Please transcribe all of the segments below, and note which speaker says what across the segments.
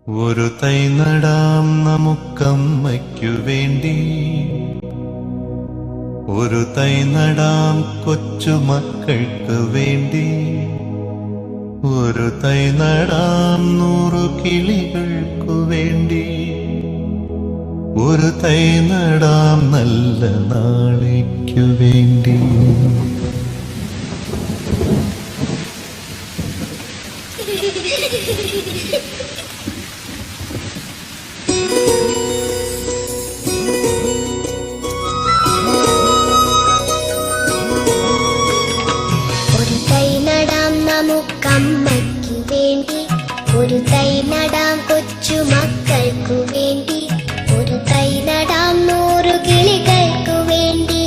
Speaker 1: ഒരു തൈ നടാം നമുക്കമ്മയ്ക്കു വേണ്ടി, ഒരു തൈ നടാം കൊച്ചുമക്കൾക്ക് വേണ്ടി, ഒരു തൈ നടാം 100 കിളികൾക്കു വേണ്ടി, ഒരു തൈ നടാം നല്ല നാളേക്കു വേണ്ടി.
Speaker 2: ഒരു തൈ നടാം നമുക്കമ്മയ്ക്കു വേണ്ടി, ഒരു തൈ നടാം കൊച്ചുമക്കൾക്കു വേണ്ടി, ഒരു തൈ നടാം 100 കിളികൾക്കു വേണ്ടി,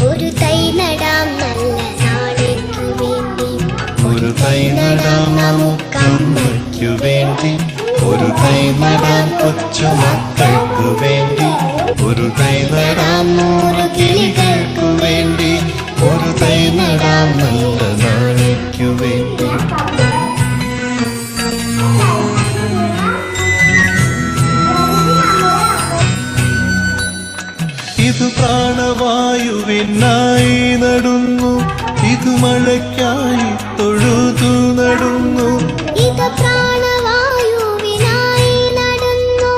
Speaker 2: ഒരു തൈ നടാം നല്ല നാളേക്കു വേണ്ടി.
Speaker 1: ഒരു തൈ നടാം നമുക്കമ്മയ്ക്കു വേണ്ടി, ഒരു തൈ നടാം കൊച്ചുമക്കൾക്കു വേണ്ടി, ഒരു തൈ നടാം 100 കിളികൾക്കു വേണ്ടി, ഒരു തൈ നടാം നല്ല നാളേക്കു വേണ്ടി. ഇത് പ്രാണവായുവിനായി നടുന്നു, ഇത് മഴയ്ക്കായി തൊഴുതു നടുന്നു,
Speaker 2: ഇത് പ്രാണവായുവിനായി നടുന്നു,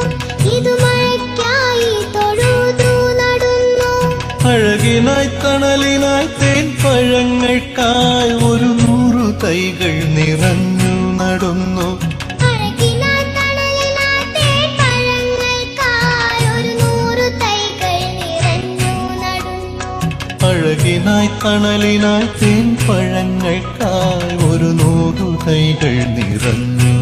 Speaker 2: ഇത് മഴയ്ക്കായി തൊഴുതു നടുന്നു.
Speaker 1: അഴകിനായി തണലിനായി തേൻ പഴങ്ങൾക്കായി 100 തൈകൾ നിറഞ്ഞു നടുന്നു,
Speaker 2: അഴകിനായി തണലിനായി തേൻ പഴങ്ങൾക്കായി 100 തൈകൾ നിറഞ്ഞു നടുന്നു.
Speaker 1: അഴകിനായി തണലിനായി തേൻ പഴങ്ങൾക്കായി 100 തൈകൾ നിറഞ്ഞു